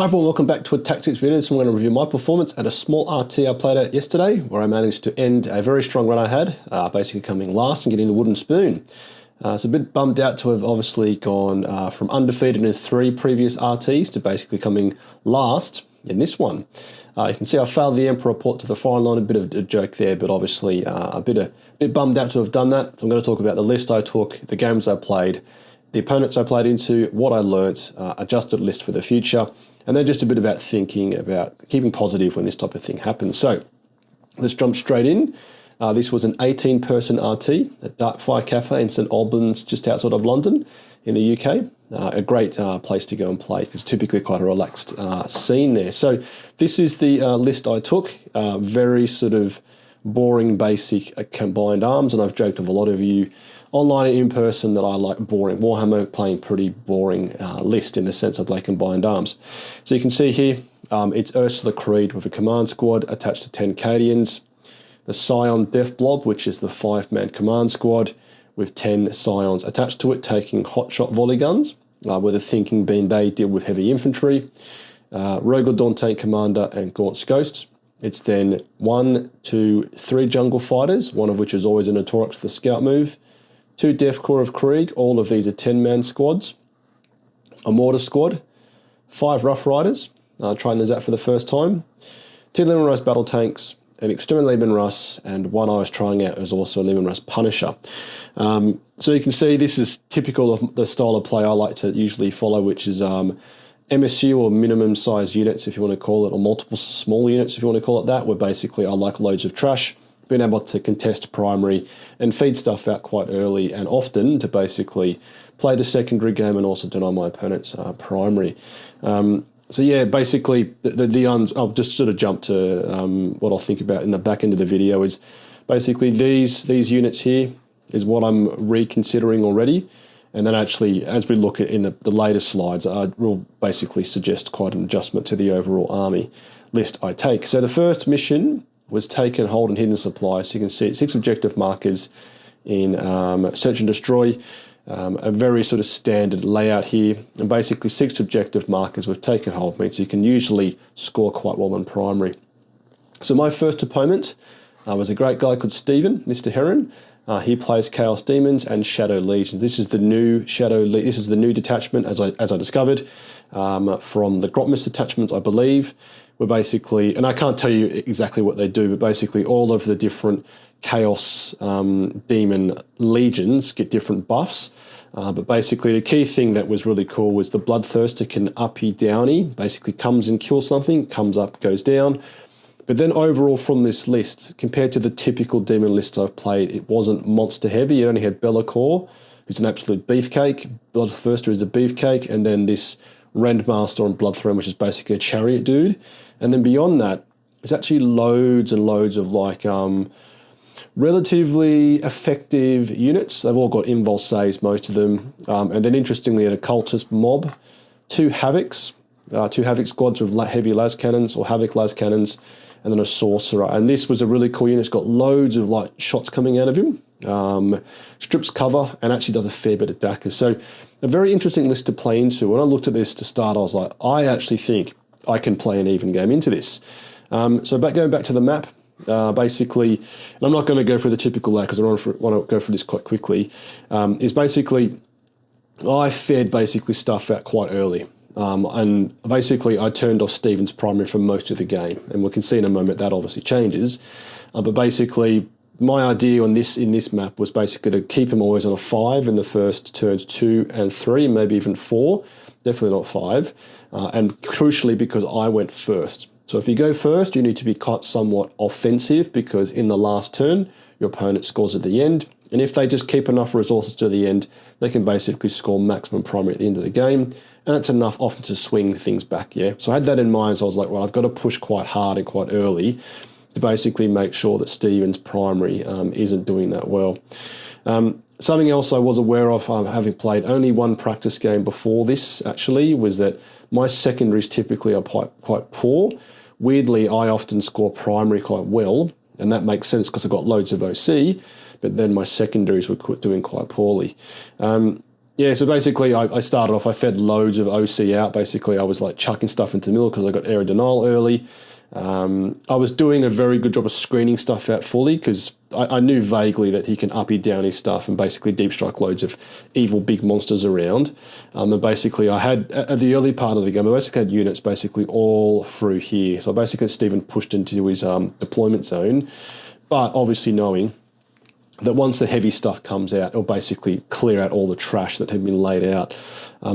Hi everyone, welcome back to a Tactics video. So I'm going to review my performance at a small RT I played at yesterday, where I managed to end a very strong run I had, basically coming last and getting the wooden spoon. So a bit bummed out to have obviously gone from undefeated in 3 previous RTs to basically coming last in this one. You can see I failed the Emperor port to the firing line, a bit of a joke there, but obviously a bit bummed out to have done that. So I'm going to talk about the list I took, the games I played, the opponents I played into, what I learnt, adjusted list for the future, and then just a bit about thinking about keeping positive when this type of thing happens. So let's jump straight in. This was an 18-person RT at Darkfire Cafe in St Albans, just outside of London in the UK. A great place to go and play because typically quite a relaxed scene there. So this is the list I took. Very sort of boring, basic combined arms, and I've joked with a lot of you online and in person that I like boring Warhammer, playing pretty boring list in the sense of like combined arms. So you can see here, it's Ursula Creed with a command squad attached to 10 Cadians, the Scion Death Blob, which is the 5-man command squad with 10 Scions attached to it, taking hotshot volley guns, with the thinking being they deal with heavy infantry, Rogodorn Tank Commander and Gaunt's Ghosts. It's then 1, 2, 3 jungle fighters, one of which is always an Autorix for the scout move, 2 Death Corps of Krieg, all of these are 10-man squads, a mortar squad, 5 Rough Riders, trying those out for the first time, 2 Leman Russ battle tanks, an Extermin Leman Russ, and one I was trying out was also a Leman Russ Punisher. So you can see this is typical of the style of play I like to usually follow, which is MSU or minimum size units, if you want to call it, or multiple small units, if you want to call it that, where basically I like loads of trash, being able to contest primary and feed stuff out quite early and often to basically play the secondary game and also deny my opponent's primary. So yeah, basically I'll just sort of jump to what I'll think about in the back end of the video is basically these units here is what I'm reconsidering already. And then actually, as we look at in the later slides, I will basically suggest quite an adjustment to the overall army list I take. So the first mission was taken, hold and hidden supplies. So you can see 6 objective markers in search and destroy. A very sort of standard layout here, and basically 6 objective markers with take and hold means you can usually score quite well in primary. So my first opponent was a great guy called Stephen, Mr. Heron. He plays Chaos Demons and Shadow Legions. This is the new This is the new detachment, as I discovered from the Grotmist detachments, I believe. We're basically, and I can't tell you exactly what they do, but basically all of the different Chaos Demon Legions get different buffs. But basically the key thing that was really cool was the Bloodthirster can uppy downy, basically comes and kills something, comes up, goes down. But then overall from this list, compared to the typical demon lists I've played, it wasn't monster heavy. It only had Be'lakor, who's an absolute beefcake, Bloodthirster is a beefcake, and then this Rendmaster on Bloodthrone, which is basically a chariot dude. And then beyond that, there's actually loads and loads of like relatively effective units. They've all got invul saves, most of them. And then interestingly, an occultist mob, 2 Havocs, 2 Havoc squads with heavy las cannons or Havoc las cannons, and then a sorcerer. And this was a really cool unit. It's got loads of like shots coming out of him, strips cover, and actually does a fair bit of dackers. So a very interesting list to play into. When I looked at this to start, I was like, I actually think I can play an even game into this. So going back to the map, basically, and I'm not going to go through the typical layout because I want to go through this quite quickly, is basically I fed basically stuff out quite early. And basically I turned off Stephen's primary for most of the game, and we can see in a moment that obviously changes. But basically my idea in this map was basically to keep him always on a 5 in the first turns 2 and 3, maybe even 4, definitely not 5, and crucially because I went first. So if you go first, you need to be somewhat offensive because in the last turn, your opponent scores at the end. And if they just keep enough resources to the end, they can basically score maximum primary at the end of the game. And it's enough often to swing things back, yeah? So I had that in mind, so I was like, well, I've got to push quite hard and quite early to basically make sure that Stephen's primary isn't doing that well. Something else I was aware of, having played only 1 practice game before this, actually, was that my secondaries typically are quite poor. Weirdly, I often score primary quite well, and that makes sense because I've got loads of OC, but then my secondaries were doing quite poorly. Yeah, so basically I started off, I fed loads of OC out. Basically, I was like chucking stuff into the middle because I got area denial early. I was doing a very good job of screening stuff out fully because I knew vaguely that he can uppy downy stuff and basically deep strike loads of evil big monsters around. And basically I had, at the early part of the game, I basically had units basically all through here. So basically Stephen pushed into his deployment zone, but obviously knowing that once the heavy stuff comes out, it'll basically clear out all the trash that had been laid out.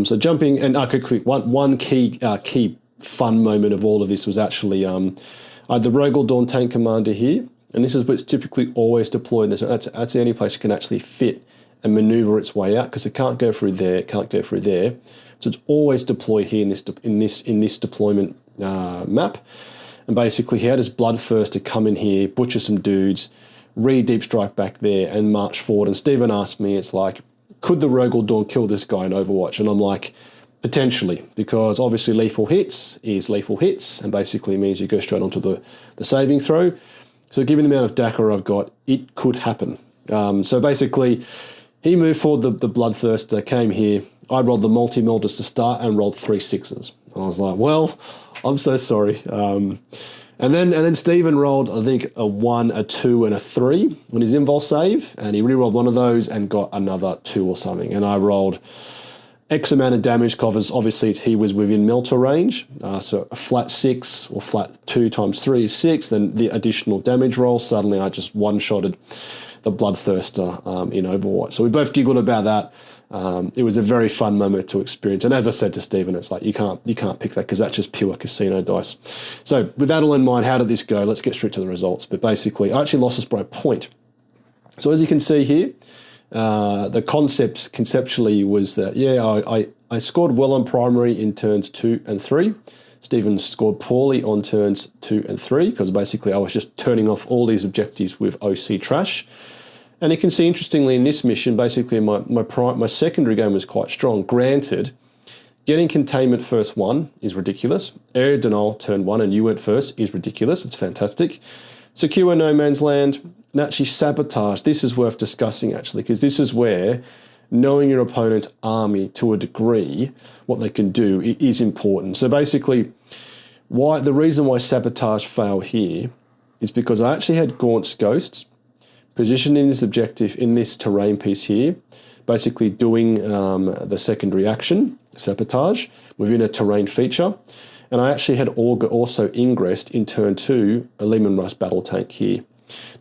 So jumping, and I could click one key fun moment of all of this was actually I had the Rogel Dawn tank commander here, and this is what's typically always deployed. That's the only place it can actually fit and maneuver its way out because it can't go through there, it can't go through there. So it's always deployed here in this deployment map. And basically he had his Bloodthirster come in here, butcher some dudes, deep strike back there and march forward. And Stephen asked me, it's like, could the Rogel Dawn kill this guy in Overwatch? And I'm like, potentially, because obviously lethal hits is lethal hits and basically means you go straight onto the saving throw. So given the amount of DACA I've got, it could happen. So basically he moved forward the Bloodthirster, came here. I rolled the multi-mill just to start and rolled 3 6s. And I was like, well, I'm so sorry. And then Stephen rolled, I think, a 1, a 2, and a 3 on his invul save, and he re-rolled one of those and got another 2 or something. And I rolled X amount of damage covers. Obviously, he was within melter range, so a flat 6 or flat 2 times 3 is 6. Then the additional damage roll, suddenly I just one-shotted the Bloodthirster in Overwatch. So we both giggled about that. It was a very fun moment to experience. And as I said to Stephen, it's like, you can't pick that because that's just pure casino dice. So with that all in mind, how did this go? Let's get straight to the results. But basically, I actually lost this by a point. So as you can see here, the concept conceptually was that, I scored well on primary in turns 2 and 3. Stephen scored poorly on turns 2 and 3 because basically I was just turning off all these objectives with OC trash. And you can see, interestingly, in this mission, basically my secondary game was quite strong. Granted, getting containment first 1 is ridiculous. Area denial turn 1 and you went first is ridiculous. It's fantastic. Secure no man's land and actually sabotage. This is worth discussing, actually, because this is where knowing your opponent's army to a degree, what they can do, is important. So basically, the reason why sabotage failed here is because I actually had Gaunt's Ghosts positioning this objective in this terrain piece here, basically doing the secondary action, sabotage, within a terrain feature. And I actually had Augur also ingressed in turn 2, a Lehman Russ battle tank here.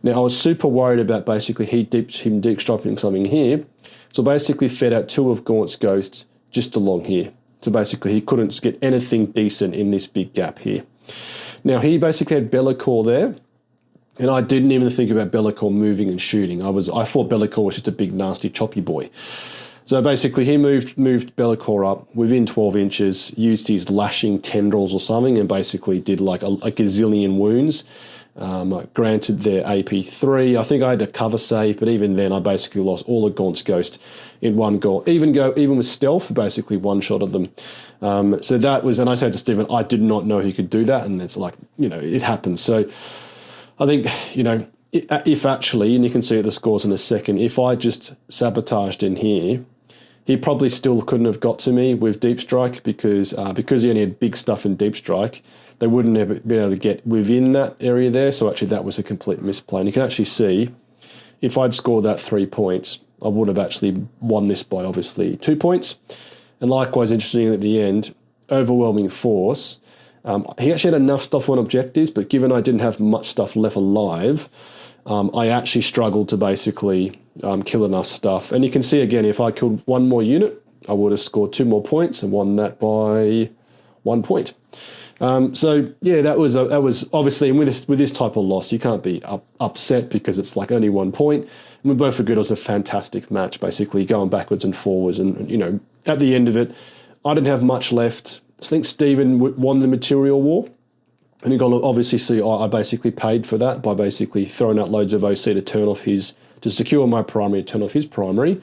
Now, I was super worried about basically him deep striking something here. So basically fed out 2 of Gaunt's Ghosts just along here. So basically he couldn't get anything decent in this big gap here. Now, he basically had Be'lakor there. And I didn't even think about Be'lakor moving and shooting. I thought Be'lakor was just a big, nasty, choppy boy. So basically, he moved Be'lakor up within 12 inches, used his lashing tendrils or something, and basically did like a gazillion wounds. Granted their AP3. I think I had a cover save, but even then, I basically lost all of Gaunt's Ghost in one goal. Even with stealth, basically one-shotted them. So that was, and I said to Stephen, I did not know he could do that, and it's like, it happens. So I think, if actually, and you can see the scores in a second, if I just sabotaged in here, he probably still couldn't have got to me with Deep Strike because he only had big stuff in Deep Strike. They wouldn't have been able to get within that area there. So actually that was a complete misplay. And you can actually see, if I'd scored that 3 points, I would have actually won this by obviously 2 points. And likewise, interesting at the end, overwhelming force. He actually had enough stuff on objectives, but given I didn't have much stuff left alive, I actually struggled to basically kill enough stuff. And you can see again, if I killed one more unit, I would have scored 2 more points and won that by 1 point. So yeah, that was obviously, and with this type of loss, you can't be upset because it's like only 1 point. And we both agreed it was a fantastic match, basically going backwards and forwards. And at the end of it, I didn't have much left. I think Stephen won the material war. And you got to obviously see I basically paid for that by basically throwing out loads of OC to secure my primary, turn off his primary.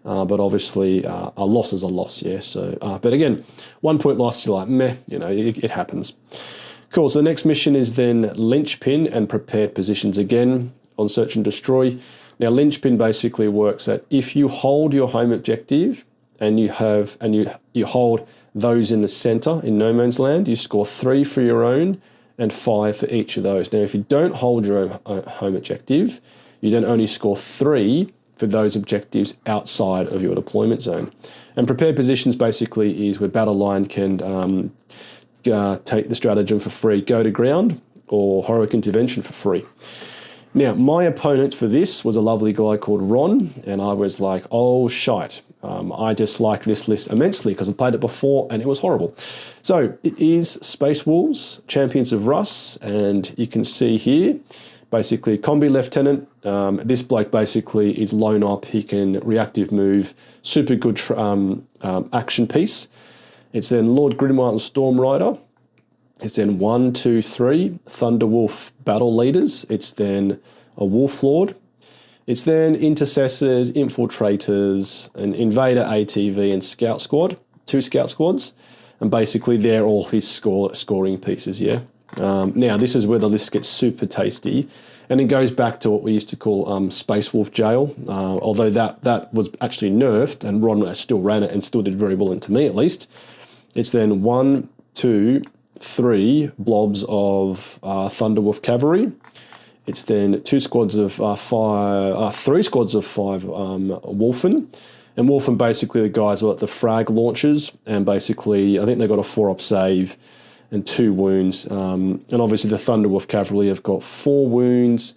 But obviously a loss is a loss, yeah. So, but again, 1 point loss, you're like, meh, it happens. Cool, so the next mission is then Linchpin and prepared positions again on Search and Destroy. Now, Linchpin basically works at if you hold your home objective and you hold those in the center in no man's land, you score 3 for your own and 5 for each of those. Now, if you don't hold your own home objective, you then only score 3 for those objectives outside of your deployment zone. And prepared positions basically is where battle line can take the stratagem for free, go to ground, or heroic intervention for free. Now, my opponent for this was a lovely guy called Ron, and I was like, oh, shite. I dislike this list immensely because I played it before and it was horrible. So it is Space Wolves, Champions of Russ, and you can see here, basically Combi Lieutenant. This bloke basically is lone op. He can reactive move, super good action piece. It's then Lord Grimoire and Storm Rider. It's then 1, 2, 3 Thunderwolf battle leaders. It's then a Wolf Lord. It's then Intercessors, Infiltrators, an Invader ATV, and Scout Squad, 2 Scout Squads. And basically they're all his scoring pieces, yeah? Now, this is where the list gets super tasty. And it goes back to what we used to call Space Wolf Jail, although that was actually nerfed, and Ron still ran it and still did very well, to me at least. It's then 1, 2, 3 blobs of Thunderwolf Cavalry. It's then 3 squads of 5 Wolfen. And Wolfen basically the guys are at the frag launchers, and basically I think they've got a 4-op save and 2 wounds. And obviously the Thunderwolf Cavalry have got 4 wounds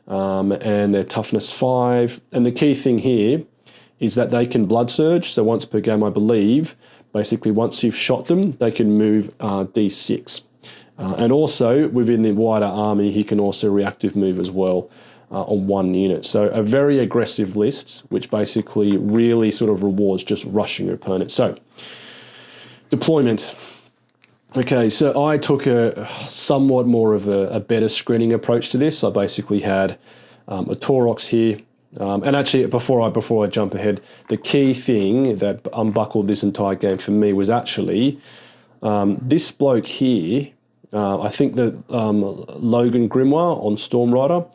and their toughness 5. And the key thing here is that they can blood surge. So once per game, I believe, basically once you've shot them, they can move D6. And also within the wider army, he can also reactive move as well on 1 unit. So a very aggressive list, which basically really sort of rewards just rushing your opponent. So deployment. Okay, so I took a somewhat more of a better screening approach to this. I basically had a Taurox here. And actually, before I jump ahead, the key thing that unbuckled this entire game for me was actually this bloke here. I think that Logan Grimoire on Storm Rider,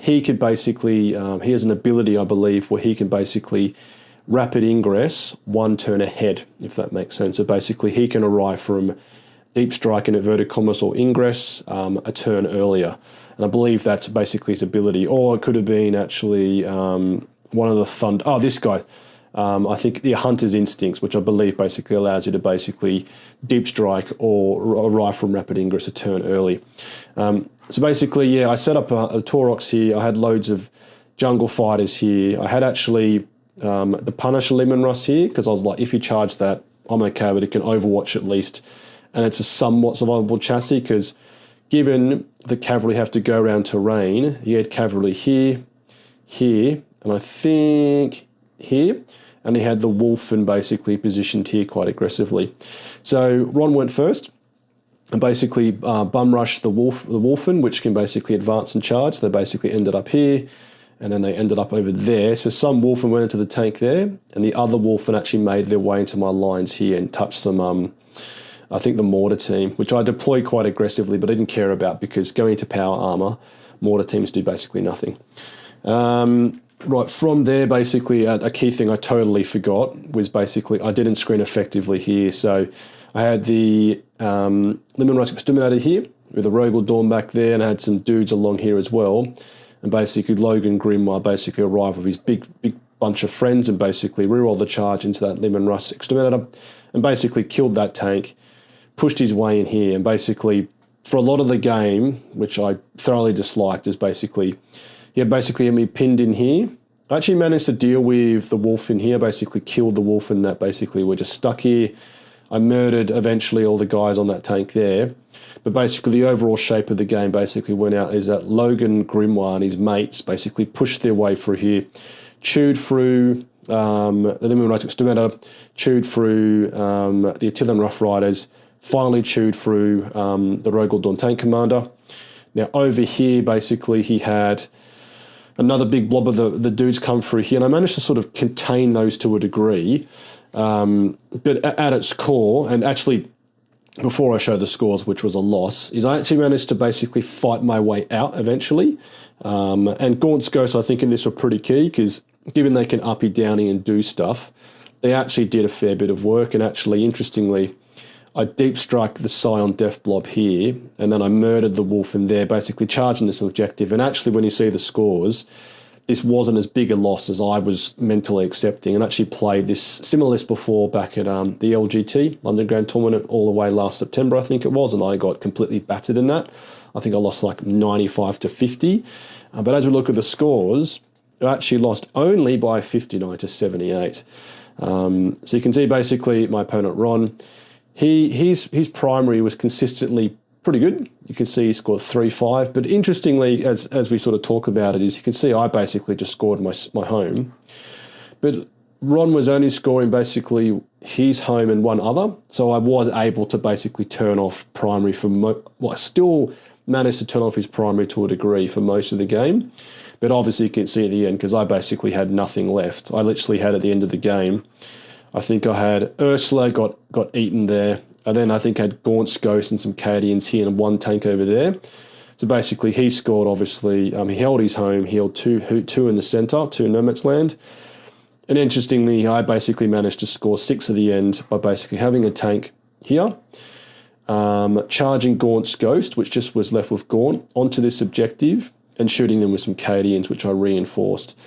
he could basically, he has an ability, I believe, where he can basically rapid ingress 1 turn ahead, if that makes sense. So basically he can arrive from deep strike in inverted commas or ingress a turn earlier. And I believe that's basically his ability. Or it could have been actually one of the this guy. I think the Hunter's Instincts, which I believe basically allows you to basically deep strike or arrive from rapid ingress a turn early. So basically, yeah, I set up a Taurox here. I had loads of jungle fighters here. I had actually the Punisher Lemon Russ here, because I was like, if you charge that, I'm okay, but it can Overwatch at least. And it's a somewhat survivable chassis, because given the cavalry have to go around terrain, you had cavalry here, here, and I think here. And he had the Wolfen basically positioned here quite aggressively. So Ron went first and basically bum rushed the Wolfen, which can basically advance and charge. They basically ended up here, and then they ended up over there. So some Wolfen went into the tank there, and the other Wolfen actually made their way into my lines here and touched some, I think the mortar team, which I deployed quite aggressively, but I didn't care about because going into power armor, mortar teams do basically nothing. Right, from there, basically, a key thing I totally forgot was basically I didn't screen effectively here. So I had the Lemon Rice Exterminator here with a Rogel Dawn back there, and I had some dudes along here as well. And basically, Logan Grimoire basically arrived with his big bunch of friends and basically rerolled the charge into that Lemon Rice Exterminator and basically killed that tank, pushed his way in here, and basically, for a lot of the game, which I thoroughly disliked, is basically... Yeah, basically had me pinned in here. I actually managed to deal with the wolf in here, basically killed the wolf in that basically were just stuck here. I murdered eventually all the guys on that tank there. But basically the overall shape of the game basically went out is that Logan Grimoire and his mates basically pushed their way through here, chewed through the Lemon Rice Exterminator, chewed through the Attilian Rough Riders, finally chewed through the Rogel Dawn Tank Commander. Now over here basically he had another big blob of the dudes come through here, and I managed to sort of contain those to a degree. But at its core, and actually before I show the scores, which was a loss, is I actually managed to basically fight my way out eventually. And Gaunt's Ghosts, I think, in this were pretty key, because given they can uppy, downy, and do stuff, they actually did a fair bit of work, and actually, interestingly, I deep striked the Scion Death Blob here, and then I murdered the wolf in there, basically charging this objective. And actually, when you see the scores, this wasn't as big a loss as I was mentally accepting, and actually played this similar list before back at the LGT, London Grand Tournament, all the way last September, I think it was, and I got completely battered in that. I think I lost like 95 to 50. But as we look at the scores, I actually lost only by 59 to 78. So you can see basically my opponent Ron, his primary was consistently pretty good. You can see he scored 3-5, but interestingly, as we sort of talk about it, is you can see I basically just scored my home, but Ron was only scoring basically his home and one other, so I was able to basically turn off primary for I still managed to turn off his primary to a degree for most of the game, but obviously you can see at the end, because I basically had nothing left. I literally had at the end of the game, I think I had Ursula got eaten there. And then I think I had Gaunt's Ghost and some Cadians here and one tank over there. So basically he scored, obviously, he held his home, he held two in the centre, 2 in No Man's Land. And interestingly, I basically managed to score 6 at the end by basically having a tank here, charging Gaunt's Ghost, which just was left with Gaunt, onto this objective and shooting them with some Cadians, which I reinforced.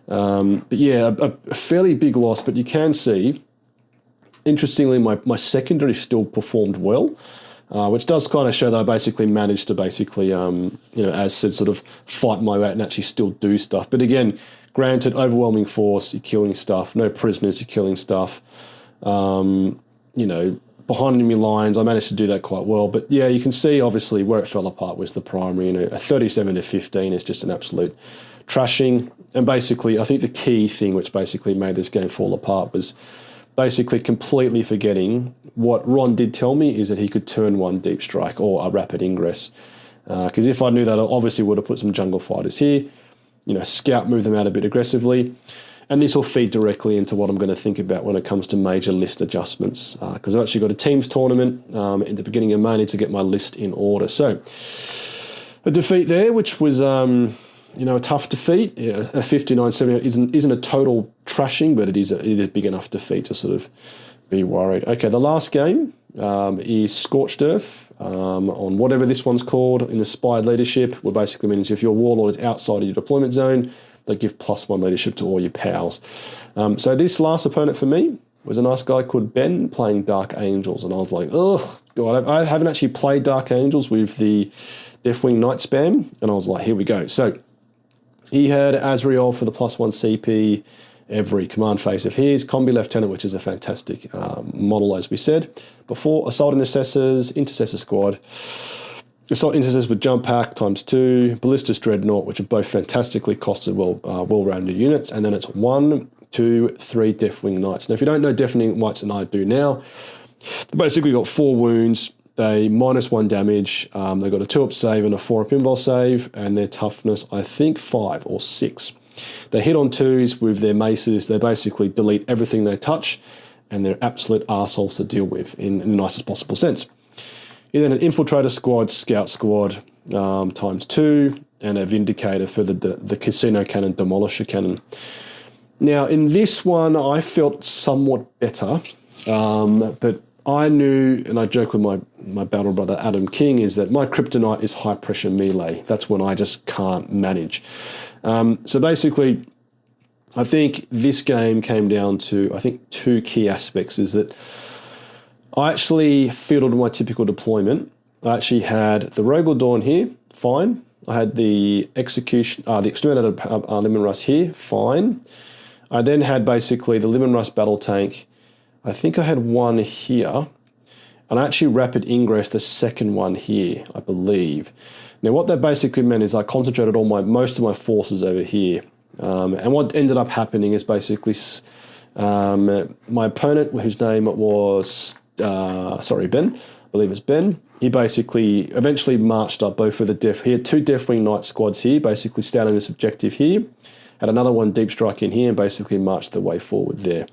But yeah, a fairly big loss, but you can see, interestingly, my secondary still performed well, which does kind of show that I basically managed to basically, as said, sort of fight my way out and actually still do stuff. But again, granted, overwhelming force, you're killing stuff. No prisoners, you're killing stuff. Behind enemy lines, I managed to do that quite well. But yeah, you can see obviously where it fell apart was the primary. A 37 to 15 is just an absolute trashing. And basically, I think the key thing which basically made this game fall apart was basically completely forgetting what Ron did tell me, is that he could turn one deep strike or a rapid ingress. Because if I knew that, I obviously would have put some jungle fighters here, scout, move them out a bit aggressively. And this will feed directly into what I'm going to think about when it comes to major list adjustments. Because I've actually got a teams tournament in the beginning of May. I need to get my list in order. So a defeat there, which was a tough defeat. Yeah, a 59-78 isn't a total trashing, but it is a big enough defeat to sort of be worried. Okay, the last game is Scorched Earth on whatever this one's called in the Spied Leadership, where basically means if your warlord is outside of your deployment zone, they give +1 leadership to all your pals. So this last opponent for me was a nice guy called Ben playing Dark Angels, and I was like, oh god, I haven't actually played Dark Angels with the Deathwing Knight spam, and I was like, here we go. So he had Azrael for the +1 CP, every command phase of his, Combi Lieutenant, which is a fantastic model, as we said before, Assault Intercessor Squad, Assault Intercessors with Jump Pack ×2, Ballistus Dreadnought, which are both fantastically costed, well-rounded units, and then it's 1, 2, 3 Deathwing Knights. Now, if you don't know Deathwing Knights, and I do now, they basically got 4 wounds, they -1 damage, they got a 2-up save and a 4-up invul save, and their toughness, I think 5 or 6. They hit on 2s with their maces, they basically delete everything they touch, and they're absolute arseholes to deal with in the nicest possible sense. And then an Infiltrator Squad, Scout Squad ×2, and a Vindicator for the Casino Cannon, Demolisher Cannon. Now, in this one, I felt somewhat better, but I knew, and I joke with my battle brother Adam King, is that my kryptonite is high pressure melee. That's when I just can't manage. So basically, I think this game came down to, 2 key aspects, is that I actually fiddled my typical deployment. I actually had the Rogal Dawn here, fine. I had the Exterminator Limon Rust here, fine. I then had basically the Limon Rust battle tank. I think I had one here, and I actually rapid ingress the second one here, I believe. Now, what that basically meant is I concentrated most of my forces over here. And what ended up happening is basically my opponent, whose name was Ben, I believe it's Ben, he basically eventually marched up both with he had 2 Deathwing Knight squads here, basically standing this objective here, had another one deep strike in here, and basically marched the way forward there.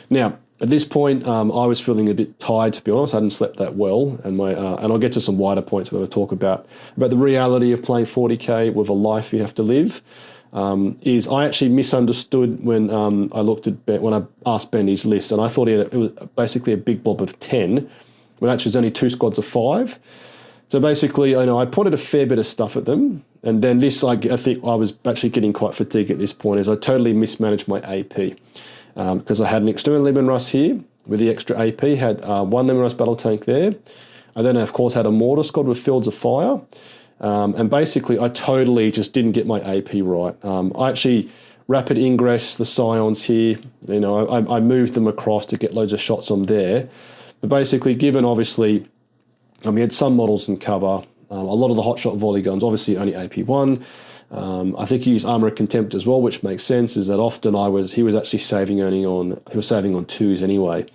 Now, at this point, I was feeling a bit tired, to be honest. I hadn't slept that well, and and I'll get to some wider points I'm going to talk about the reality of playing 40k with a life you have to live. is I actually misunderstood when I looked at Ben, when I asked Ben his list, and I thought it was basically a big blob of 10, when actually there's only 2 squads of 5. So basically, I pointed a fair bit of stuff at them, and then this, I think I was actually getting quite fatigued at this point, as I totally mismanaged my AP, because I had an external Leman Russ here with the extra AP, had 1 Leman Russ battle tank there. I then, of course, had a mortar squad with fields of fire. And basically, I totally just didn't get my AP right. I actually rapid ingress the scions here. I moved them across to get loads of shots on there. But basically, given obviously, we had some models in cover. A lot of the hotshot volley guns, obviously only AP1. I think he used armor of contempt as well, which makes sense. Is that often he was actually saving on 2s anyway.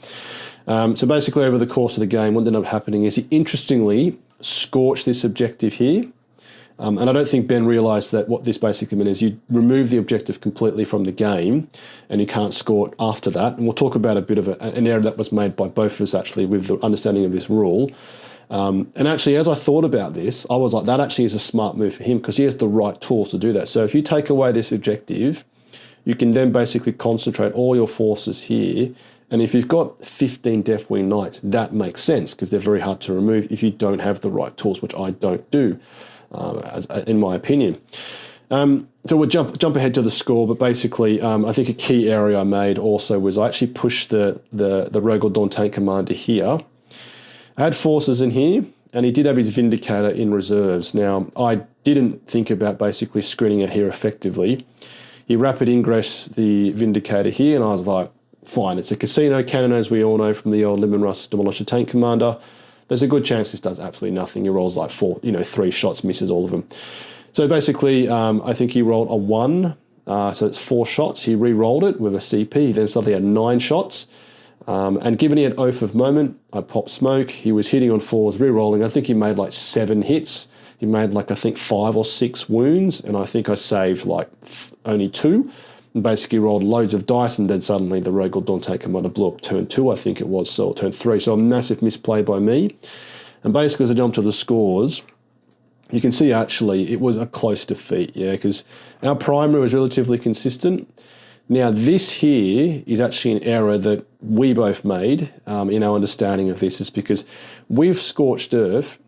So basically, over the course of the game, what ended up happening is he interestingly scorched this objective here. And I don't think Ben realised that what this basically meant is you remove the objective completely from the game and you can't score it after that. And we'll talk about a bit of an error that was made by both of us actually with the understanding of this rule. And actually, as I thought about this, I was like, that actually is a smart move for him because he has the right tools to do that. So if you take away this objective, you can then basically concentrate all your forces here. And if you've got 15 Deathwing Knights, that makes sense because they're very hard to remove if you don't have the right tools, which I don't do, in my opinion. So we'll jump ahead to the score, but basically, I think a key area I made also was I actually pushed the Rogel Dawn Tank Commander here. I had forces in here, and he did have his Vindicator in reserves. Now, I didn't think about basically screening it here effectively. He rapid ingress the Vindicator here, and I was like, fine, it's a casino cannon, as we all know from the old Leman Russ Demolisher Tank Commander. There's a good chance this does absolutely nothing. He rolls like 3 shots, misses all of them. So basically, I think he rolled a 1, so it's 4 shots. He re-rolled it with a CP. He then suddenly had 9 shots. And given he had Oath of Moment, I popped smoke. He was hitting on 4s, re-rolling. I think he made like 7 hits. He made like, I think 5 or 6 wounds, and I think I saved like only 2. And basically rolled loads of dice, and then suddenly the Rogel Dawn Tank Commander blew up turn 2, I think it was, so turn 3. So a massive misplay by me. And basically as I jump to the scores, you can see actually it was a close defeat, because our primary was relatively consistent. Now this here is actually an error that we both made in our understanding of this, is because with Scorched Earth,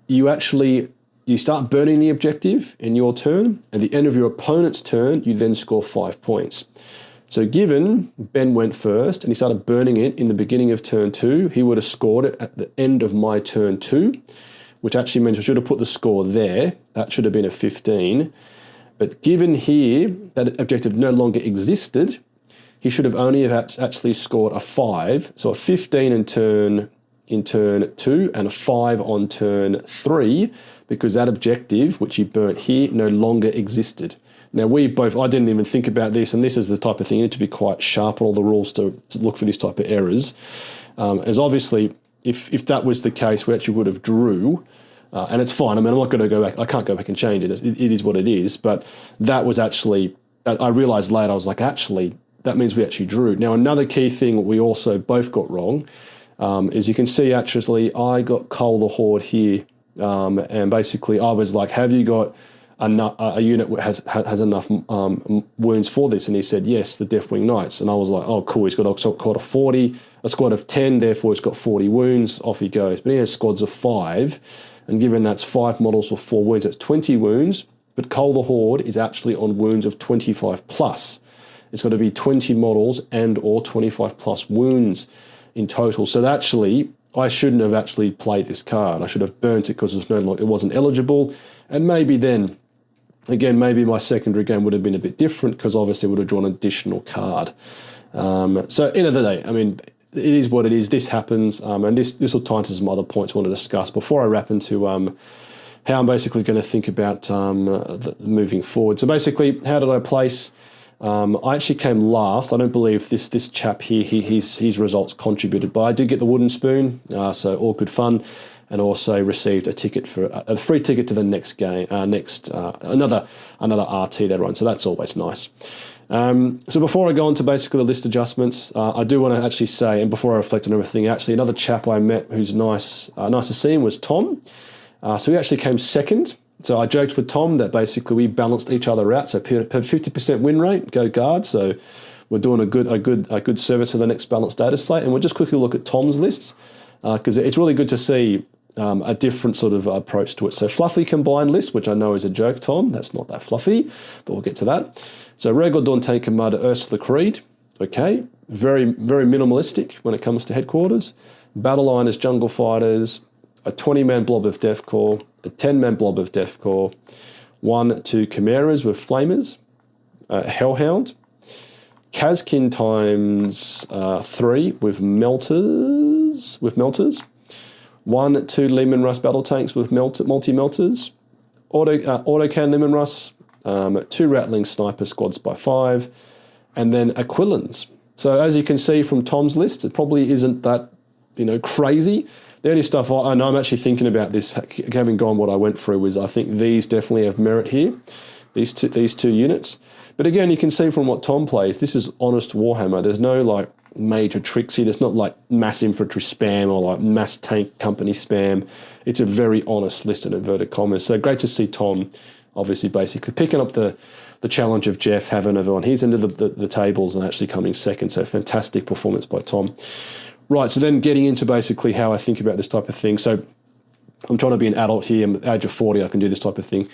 you start burning the objective in your turn. At the end of your opponent's turn, you then score 5 points. So given Ben went first and he started burning it in the beginning of turn 2, he would have scored it at the end of my turn 2, which actually means we should have put the score there. That should have been a 15. But given here that objective no longer existed, he should have only have actually scored a 5. So a 15 in turn 2 and a 5 on turn 3, because that objective, which he burnt here, no longer existed. Now I didn't even think about this, and this is the type of thing you need to be quite sharp on all the rules to look for this type of errors. As obviously, if that was the case, we actually would have drew, and it's fine. I mean, I'm not going to go back. I can't go back and change it. It is what it is. But that was actually, I realised later, I was like, actually, that means we actually drew. Now, another key thing we also both got wrong is you can see actually I got Cole the Horde here, and basically I was like, have you got a unit that has enough wounds for this? And he said, yes, the Deathwing Knights. And I was like, oh, cool, he's got a squad of 10, therefore he's got 40 wounds, off he goes. But he has squads of 5, and given that's 5 models with 4 wounds, that's 20 wounds, but Cole the Horde is actually on wounds of 25 plus. It's got to be 20 models and or 25 plus wounds in total. So actually, I shouldn't have actually played this card. I should have burnt it because it wasn't eligible. And maybe then, again, maybe my secondary game would have been a bit different because obviously I would have drawn an additional card. So end of the day, I mean, it is what it is. This happens, and this will tie into some other points I want to discuss before I wrap into how I'm basically going to think about moving forward. So basically, how did I place? I actually came last. I don't believe this chap here, his results contributed, but I did get the wooden spoon, so all good fun, and also received a ticket for a free ticket to the next game, another RT they're on. So that's always nice. So before I go on to basically the list adjustments, I do want to actually say, and before I reflect on everything, actually another chap I met who's nice to see him was Tom. So he actually came second So I joked with Tom that basically we balanced each other out. So per 50% win rate, go guard. So we're doing a good service for the next balanced data slate. And we'll just quickly look at Tom's lists because it's really good to see a different sort of approach to it. So fluffy combined list, which I know is a joke, Tom. That's not that fluffy, but we'll get to that. So Rhaegar Dawn Tank Commander Ursula Creed. Okay, very, very minimalistic when it comes to headquarters. Battle Liners, Jungle Fighters, a 20-man blob of Death Corps, a 10-man blob of Death Corps, 1-2 Chimeras with Flamers, Hellhound, Kazkin times 3 with Melters, 1-2 Leman Russ battle tanks with multi-melters, Autocan Leman Russ, 2 Rattling Sniper squads by 5, and then Aquilans. So as you can see from Tom's list, it probably isn't that, crazy. The only stuff and I'm actually thinking about this, having gone what I went through, is I think these definitely have merit here, these two units. But again, you can see from what Tom plays, this is honest Warhammer. There's no major tricks here. There's not mass infantry spam or mass tank company spam. It's a very honest list in inverted commas. So great to see Tom, obviously, basically picking up the challenge of Jeff, having everyone his end of the tables and actually coming second. So fantastic performance by Tom. Right, so then getting into basically how I think about this type of thing. So I'm trying to be an adult here. I'm at the age of 40, I can do this type of thing.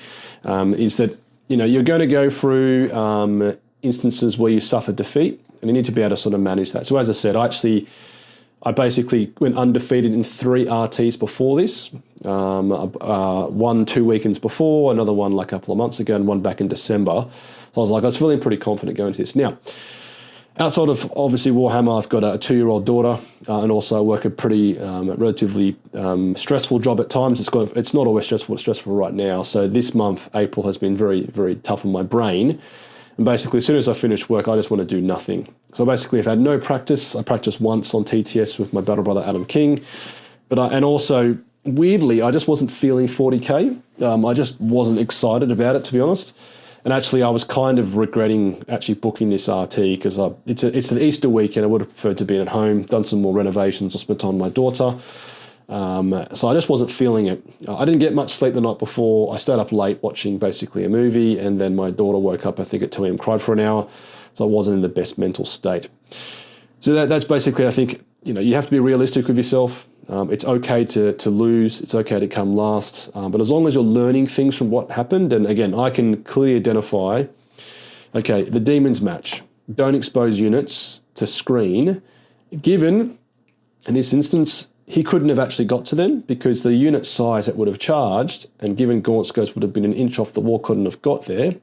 Is that, you're going to go through instances where you suffer defeat, and you need to be able to sort of manage that. So as I said, I basically went undefeated in 3 RTs before this. One 2 weekends before, another one a couple of months ago, and one back in December. So I was feeling pretty confident going into this. Now, outside of obviously Warhammer, I've got a 2-year-old daughter, and also I work a pretty relatively stressful job at times. It's not always stressful. It's stressful right now. So this month, April, has been very, very tough on my brain. And basically, as soon as I finish work, I just want to do nothing. So basically, I've had no practice. I practiced once on TTS with my battle brother Adam King, and also weirdly, I just wasn't feeling 40k. I just wasn't excited about it, to be honest. And actually, I was kind of regretting actually booking this RT because it's an Easter weekend. I would have preferred to be at home, done some more renovations, or spent time with my daughter. So I just wasn't feeling it. I didn't get much sleep the night before. I stayed up late watching basically a movie, and then my daughter woke up, I think, at 2 a.m., cried for an hour. So I wasn't in the best mental state. So that's basically, I think, you have to be realistic with yourself. It's okay to lose. It's okay to come last. But as long as you're learning things from what happened, and again, I can clearly identify, okay, the Demons match. Don't expose units to screen. Given, in this instance, he couldn't have actually got to them because the unit size that would have charged, and given Gaunt Scopes would have been an inch off the wall, couldn't have got there.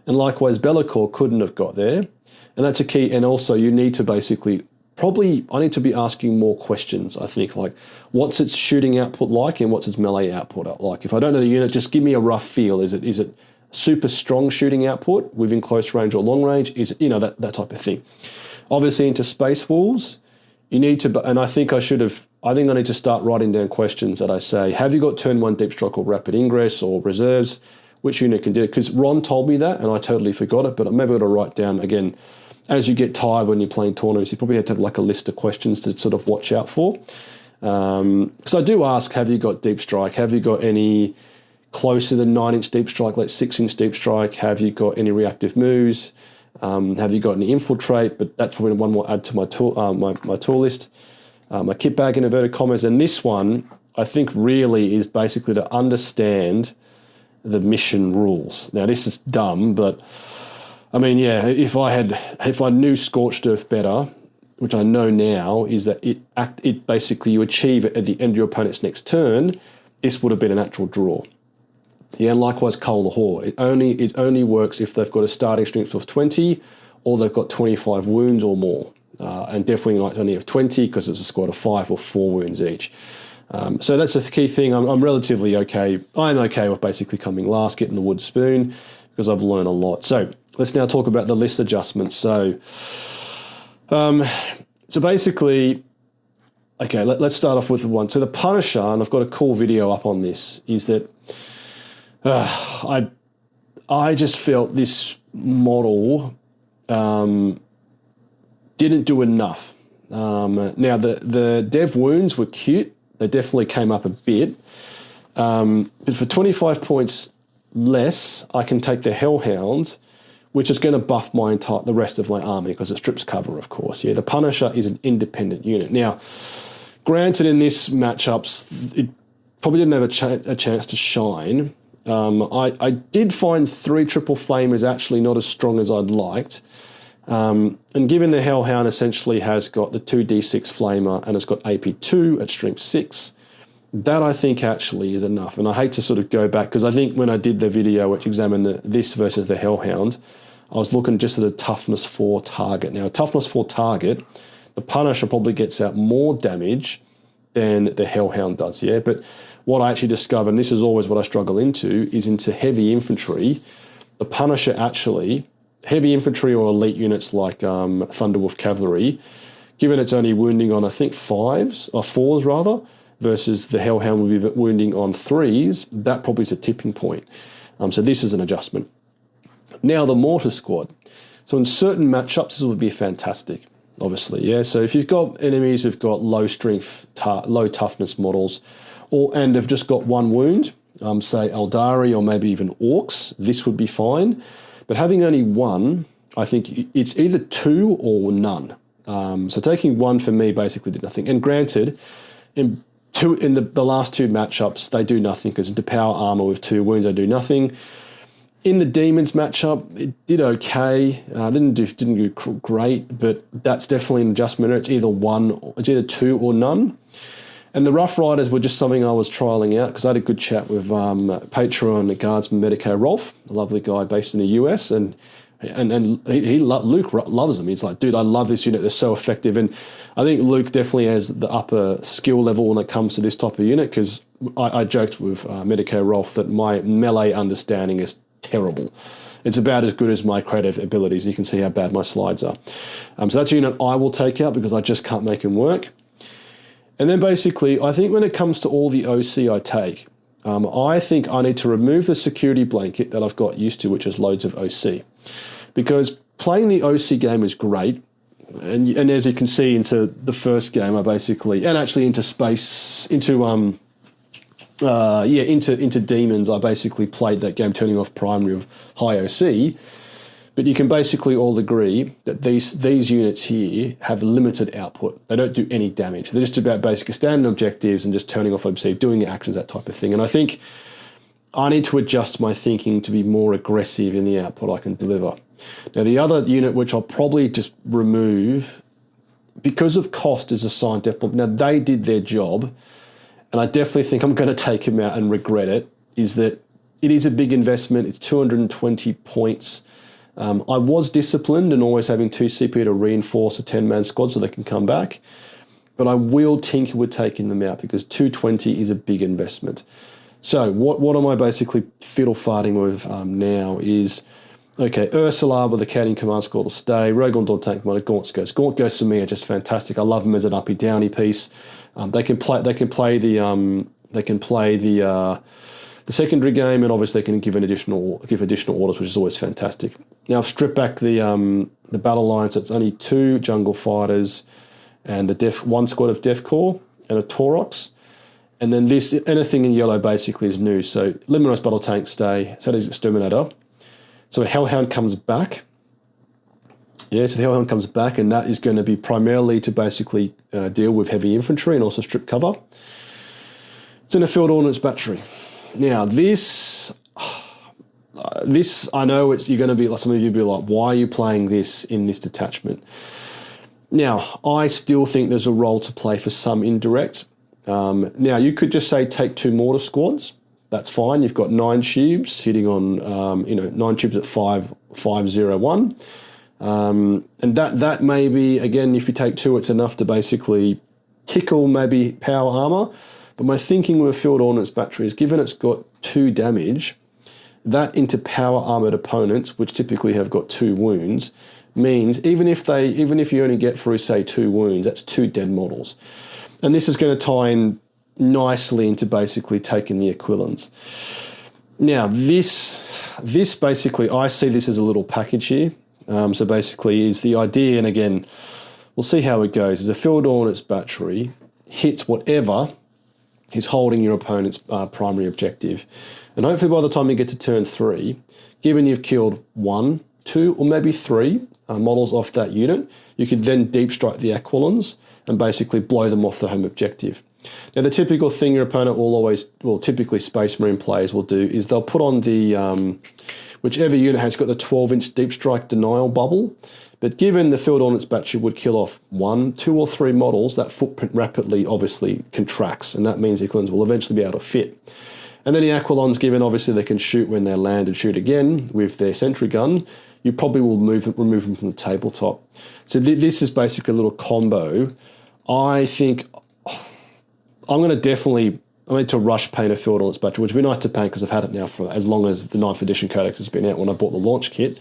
And likewise, Be'lakor couldn't have got there. And that's a key. And also, you need to basically... I need to be asking more questions, I think, what's its shooting output like and what's its melee output like? If I don't know the unit, just give me a rough feel. Is it super strong shooting output within close range or long range? Is it, that type of thing. Obviously, into Space Wolves, you need to, and I think I need to start writing down questions that I say, have you got turn 1 deep strike or rapid ingress or reserves? Which unit can do it? Because Ron told me that and I totally forgot it, but maybe I've got to write down again. As you get tired when you're playing tournaments, you probably have to have a list of questions to sort of watch out for. Because I do ask, have you got deep strike? Have you got any closer than 9-inch deep strike, 6-inch deep strike? Have you got any reactive moves? Have you got any infiltrate? But that's probably one more add to my tool, my tool list. My kit bag in inverted commas. And this one, I think really is basically to understand the mission rules. Now, this is dumb, but... I mean, yeah, if I knew Scorched Earth better, which I know now, is that it basically you achieve it at the end of your opponent's next turn, this would have been an actual draw. Yeah, and likewise Cull the Horde. It only works if they've got a starting strength of 20 or they've got 25 wounds or more. And definitely only have 20 because it's a squad of 5 or 4 wounds each. So that's the key thing. I'm relatively okay. I'm okay with basically coming last, getting the wood spoon, because I've learned a lot. So let's now talk about the list adjustments. So basically, okay, let's start off with one. So the Punisher, and I've got a cool video up on this, is that I just felt this model didn't do enough. Now, the dev wounds were cute. They definitely came up a bit. But for 25 points less, I can take the Hellhound, which is going to buff the rest of my army because it strips cover, of course. Yeah, the Punisher is an independent unit. Now, granted, in this matchups, it probably didn't have a chance to shine. I did find 3 triple flamers actually not as strong as I'd liked. And given the Hellhound essentially has got the 2d6 flamer and it's got AP2 at strength 6, that I think actually is enough. And I hate to sort of go back because I think when I did the video which examined this versus the Hellhound, I was looking just at a toughness 4 target. Now, a toughness 4 target, the Punisher probably gets out more damage than the Hellhound does, yeah? But what I actually discovered, and this is always what I struggle into heavy infantry. The Punisher actually, heavy infantry or elite units like Thunderwolf Cavalry, given it's only wounding on, I think, 4s rather, versus the Hellhound will be wounding on 3s, that probably is a tipping point. So this is an adjustment. Now the Mortar Squad. So in certain matchups, this would be fantastic, obviously, yeah? So if you've got enemies who've got low strength, low toughness models, and have just got 1 wound, say Eldari or maybe even Orcs, this would be fine. But having only 1, I think it's either 2 or none. So taking 1 for me basically did nothing. And granted, in the last 2 matchups, they do nothing because into power armor with 2 wounds, they do nothing. In the Demons matchup, it did okay. Didn't do great, but that's definitely an adjustment. It's either 2 or none. And the Rough Riders were just something I was trialing out because I had a good chat with Patreon Guardsman Medico Rolf, a lovely guy based in the US, and Luke loves them. He's like, dude, I love this unit. They're so effective. And I think Luke definitely has the upper skill level when it comes to this type of unit because I joked with Medico Rolf that my melee understanding is terrible. It's about as good as my creative abilities. You can see how bad my slides are. So that's a unit I will take out because I just can't make him work. And then basically, I think when it comes to all the OC I take, I think I need to remove the security blanket that I've got used to, which is loads of OC. Because playing the OC game is great. And as you can see into the first game, I basically, and actually into space, into Demons, I basically played that game turning off primary of high OC. But you can basically all agree that these units here have limited output. They don't do any damage. They're just about basic standard objectives and just turning off OC, doing actions, that type of thing. And I think I need to adjust my thinking to be more aggressive in the output I can deliver. Now, the other unit which I'll probably just remove because of cost is Assigned Depth. Now, they did their job, and I definitely think I'm going to take them out and regret it, is that it is a big investment. It's 220 points. I was disciplined and always having 2 CP to reinforce a 10-man squad so they can come back, but I will tinker with taking them out because 220 is a big investment. So what am I basically fiddle-farting with now is, okay, Ursula with the Caddy Command Squad will stay, Rogue on Dawn Tank Commander, Gaunt Ghosts. Gaunt Ghosts for me are just fantastic. I love them as an uppy downy piece. They can play the secondary game, and obviously they can give additional orders, which is always fantastic. Now I've stripped back the battle line, so it's only 2 jungle fighters and the 1 squad of Def Corps and a Taurox. And then anything in yellow basically is new. So Luminous Battle Tank stay, Saturday's Exterminator. So a Hellhound comes back. Yeah, so the Hellhound comes back, and that is going to be primarily to basically deal with heavy infantry and also strip cover. It's in a Field Ordnance Battery. Now, this I know you're going to be like, some of you be like, why are you playing this in this detachment? Now, I still think there's a role to play for some indirect. Now, you could just say take 2 mortar squads. That's fine. You've got 9 tubes hitting on, 9 tubes at 501. And that may be, again, if you take 2, it's enough to basically tickle maybe power armor. But my thinking with a Field Ordnance Battery is, given it's got 2 damage, that into power armored opponents, which typically have got 2 wounds, means even if you only get through, say, 2 wounds, that's 2 dead models. And this is going to tie in nicely into basically taking the Aquilans. Now, this basically, I see this as a little package here. So basically is the idea, and again, we'll see how it goes, is a Field Ordnance Battery hits whatever is holding your opponent's primary objective. And hopefully by the time you get to turn 3, given you've killed 1, 2, or maybe 3 models off that unit, you could then deep strike the Aquilons and basically blow them off the home objective. Now, the typical thing your opponent will typically Space Marine players will do is they'll put on the, whichever unit has got the 12-inch deep strike denial bubble. But given the Field Ordnance Battery would kill off 1, 2, or 3 models, that footprint rapidly obviously contracts, and that means the Aquilons will eventually be able to fit. And then the Aquilons, given obviously they can shoot when they land and shoot again with their sentry gun, you probably will remove them from the tabletop. So this is basically a little combo. I think I'm going to definitely, I need to rush paint a Field Ordnance Battery, which would be nice to paint because I've had it now for as long as the 9th edition Codex has been out when I bought the launch kit.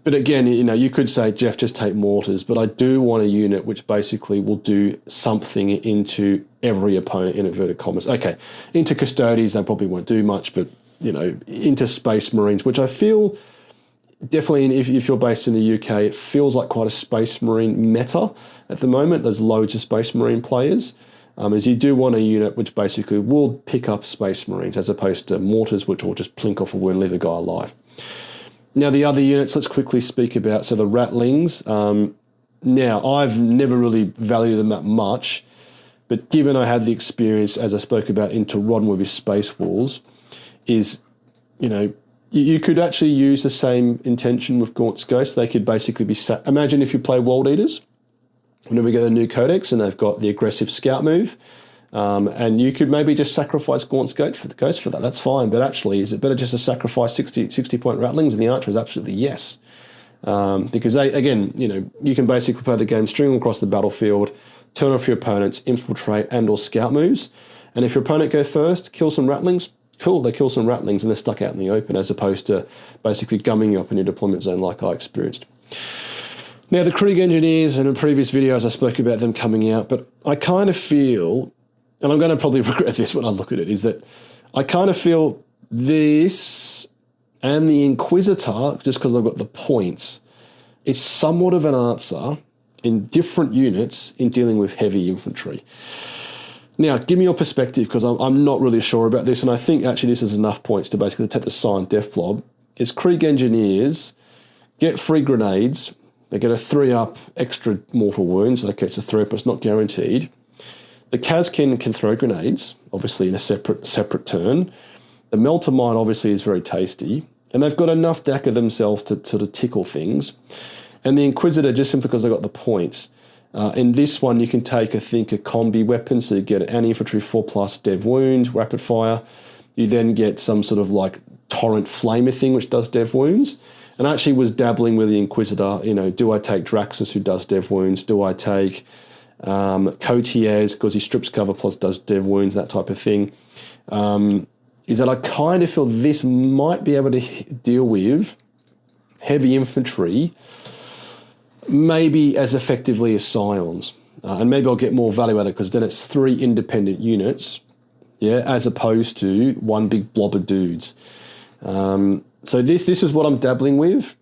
But again, you could say, Jeff, just take mortars, but I do want a unit which basically will do something into every opponent in inverted commas. Okay, into Custodies, they probably won't do much, but, into Space Marines, which I feel definitely, if you're based in the UK, it feels like quite a Space Marine meta at the moment. There's loads of Space Marine players. As you do want a unit which basically will pick up Space Marines as opposed to mortars, which will just plink off a wound, leave a guy alive. Now, the other units, let's quickly speak about. So the Ratlings. Now, I've never really valued them that much, but given I had the experience, as I spoke about, into Rodden with his Space Walls, is, you could actually use the same intention with Gaunt's Ghost. They could basically be imagine if you play World Eaters, whenever we get a new Codex and they've got the aggressive scout move, and you could maybe just sacrifice Gaunt's Ghost for that. That's fine, but actually, is it better just to sacrifice 60-point Ratlings? And the answer is absolutely yes. Because they, again, you can basically play the game, string them across the battlefield, turn off your opponent's infiltrate and or scout moves, and if your opponent go first, kill some Ratlings, cool, they kill some Ratlings and they're stuck out in the open, as opposed to basically gumming you up in your deployment zone like I experienced. Now, the Krieg Engineers, and in previous videos I spoke about them coming out, but I kind of feel, and I'm going to probably regret this when I look at it, is that I kind of feel this and the Inquisitor, just because I've got the points, is somewhat of an answer in different units in dealing with heavy infantry. Now, give me your perspective, because I'm not really sure about this, and I think actually this is enough points to basically take the Silent Death Blob, is Krieg Engineers get free grenades. They get a 3-up extra mortal wounds. Okay, it's a 3-up, but it's not guaranteed. The Kazkin can throw grenades, obviously in a separate turn. The Melter Mine obviously is very tasty. And they've got enough DAC of themselves to sort of tickle things. And the Inquisitor, just simply because they got the points. In this one, you can take, I think, a combi weapon. So you get an anti-infantry 4+ dev wound, rapid fire. You then get some sort of like torrent flamer thing, which does dev wounds. And I actually was dabbling with the Inquisitor, do I take Draxus, who does dev wounds? Do I take Cotiers, because he strips cover plus does dev wounds, that type of thing? Is that I kind of feel this might be able to deal with heavy infantry maybe as effectively as Scions. And maybe I'll get more value out of it, because then it's 3 independent units, as opposed to one big blob of dudes. So this is what I'm dabbling with.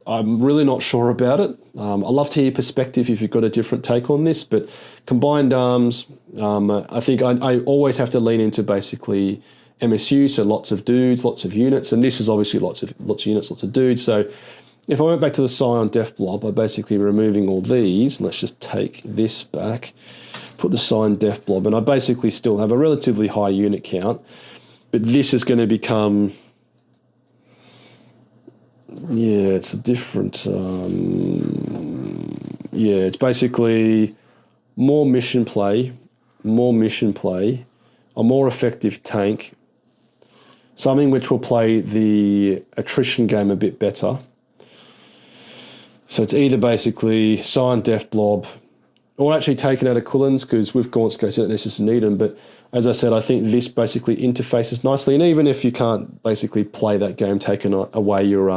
I'm really not sure about it. I'd love to hear your perspective if you've got a different take on this, but combined arms, I think I always have to lean into basically MSU, so lots of dudes, lots of units, and this is obviously lots of units, lots of dudes. So if I went back to the Scion Death Blob, I'm basically removing all these. Let's just take this back, put the Scion Death Blob, and I basically still have a relatively high unit count, but this is going to become... it's a different... it's basically more mission play, a more effective tank, something which will play the attrition game a bit better. So it's either basically Silent Death Blob, or actually taking out Aquilons, because with Gaunt's Ghost you don't necessarily need them, but as I said, I think this basically interfaces nicely, and even if you can't basically play that game, taking away your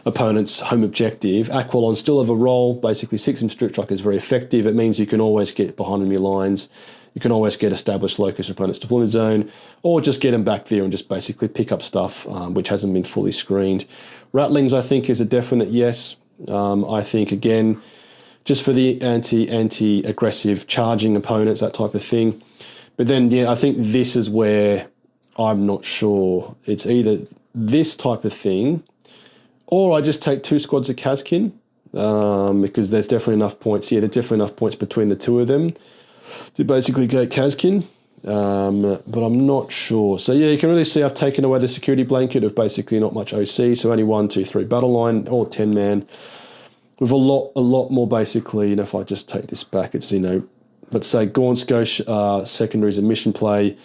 opponent's home objective, Aquilons still have a role. Basically, 6-inch strip strike is very effective. It means you can always get behind enemy lines, you can always get established locus opponent's deployment zone, or just get them back there and just basically pick up stuff which hasn't been fully screened. Ratlings, I think, is a definite yes. I think, again, just for the anti-aggressive charging opponents, that type of thing. But then, yeah, I think this is where I'm not sure. It's either this type of thing, or I just take 2 squads of Kazkin, because there's definitely enough points. Yeah, there's definitely enough points between the 2 of them to basically get Kazkin. But I'm not sure. So yeah, you can really see I've taken away the security blanket of basically not much OC. So only 1, 2, 3 battle line, or 10 man, with a lot more basically. If I just take this back, it's let's say Gornsko secondaries and mission play.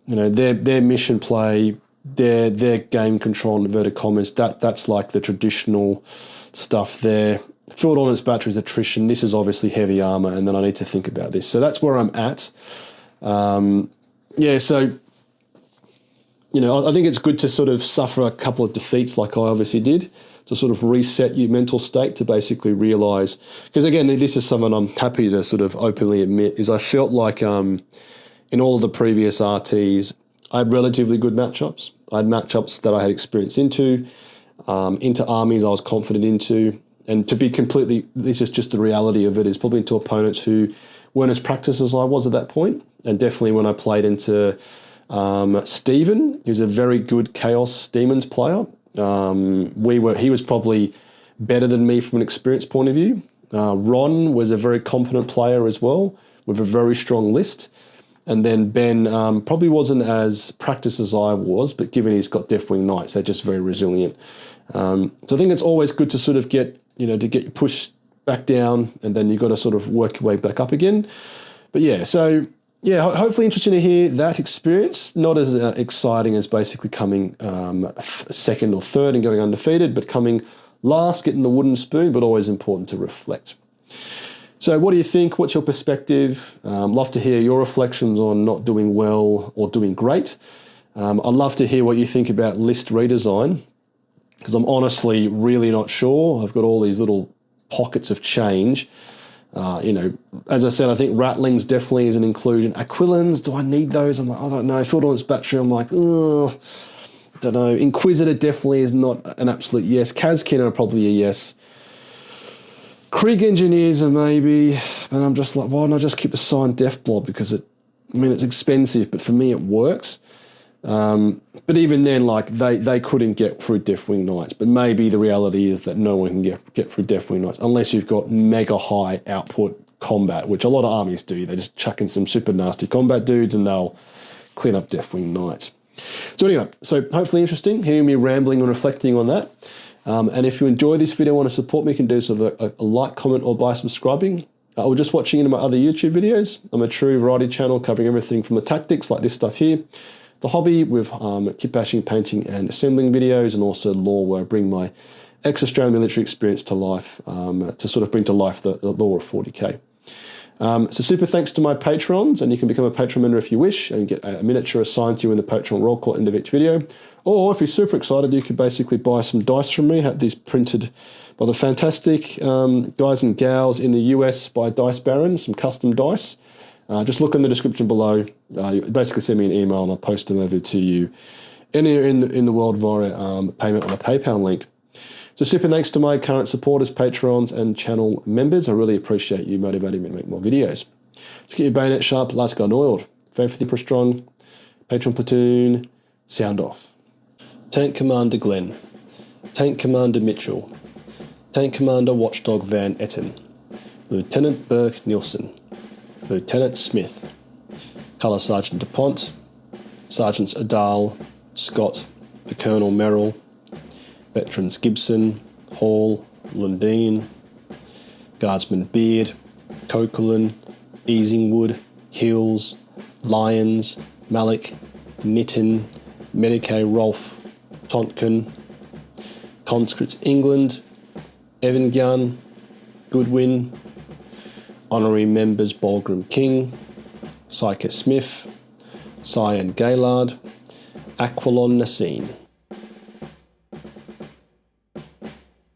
Their mission play, their game control in inverted commas. That's like the traditional stuff there. Field ordnance batteries, attrition. This is obviously heavy armor, and then I need to think about this. So that's where I'm at. Yeah, so, I think it's good to sort of suffer a couple of defeats like I obviously did, to sort of reset your mental state, to basically realise, because again, this is something I'm happy to sort of openly admit, is I felt like in all of the previous RTs, I had relatively good matchups. I had matchups that I had experience into armies I was confident into, and to be completely, this is just the reality of it, is probably into opponents who weren't as practiced as I was at that point. And definitely when I played into Stephen, who's a very good Chaos Demons player, he was probably better than me from an experience point of view. Ron was a very competent player as well, with a very strong list. And then Ben probably wasn't as practiced as I was, but given he's got Deathwing Knights, they're just very resilient. So I think it's always good to sort of get pushed back down, and then you've got to sort of work your way back up again. But yeah, so yeah, hopefully interesting to hear that experience. Not as exciting as basically coming second or third and going undefeated, but coming last, getting the wooden spoon, but always important to reflect. So what do you think? What's your perspective? Love to hear your reflections on not doing well or doing great. I'd love to hear what you think about list redesign, because I'm honestly really not sure. I've got all these little pockets of change. As I said, I think Rattlings definitely is an inclusion. Aquilans, do I need those? I'm like, I don't know. Field Ordnance Battery, I'm like, ugh, don't know. Inquisitor definitely is not an absolute yes. Kazkin are probably a yes. Krieg Engineers are maybe, but I'm just like, why don't I just keep the Signed Death Blob? Because it's expensive, but for me it works. But even then, like they couldn't get through Deathwing Knights. But maybe the reality is that no one can get through Deathwing Knights unless you've got mega high output combat, which a lot of armies do. They just chuck in some super nasty combat dudes and they'll clean up Deathwing Knights. So anyway, hopefully interesting hearing me rambling and reflecting on that. And if you enjoy this video and want to support me, you can do sort of a like, comment, or by subscribing. Or just watching into my other YouTube videos. I'm a true variety channel covering everything from the tactics, like this stuff here, the hobby with kit bashing, painting, and assembling videos, and also lore, where I bring my ex-Australian military experience to life, to sort of bring to life the lore of 40k. So super thanks to my patrons, and you can become a patron member if you wish, and get a miniature assigned to you in the Patreon roll call at the end of each video. Or if you're super excited, you could basically buy some dice from me. Have these printed by the fantastic guys and gals in the US by Dice Baron, some custom dice. Just look in the description below. You basically send me an email and I'll post them over to you anywhere in the world via payment on a PayPal link. So super thanks to my current supporters, patrons, and channel members. I really appreciate you motivating me to make more videos. Let's get your bayonet sharp, last gun oiled. Faith for the Emperor strong. Patron platoon, sound off. Tank Commander Glenn. Tank Commander Mitchell. Tank Commander Watchdog Van Etten. Lieutenant Burke Nielsen. Lieutenant Smith, Colour Sergeant DuPont, Sergeants Adal, Scott, the Colonel Merrill, Veterans Gibson, Hall, Lundeen, Guardsman Beard, Coquelin, Easingwood, Hills, Lyons, Malik, Nitton, Medicae Rolfe, Tontkin, Conscripts England, Evan Gunn, Goodwin, Honorary Members Balgrim King, Syker Smith, Cyan Gaylard, Aquilon Nassim.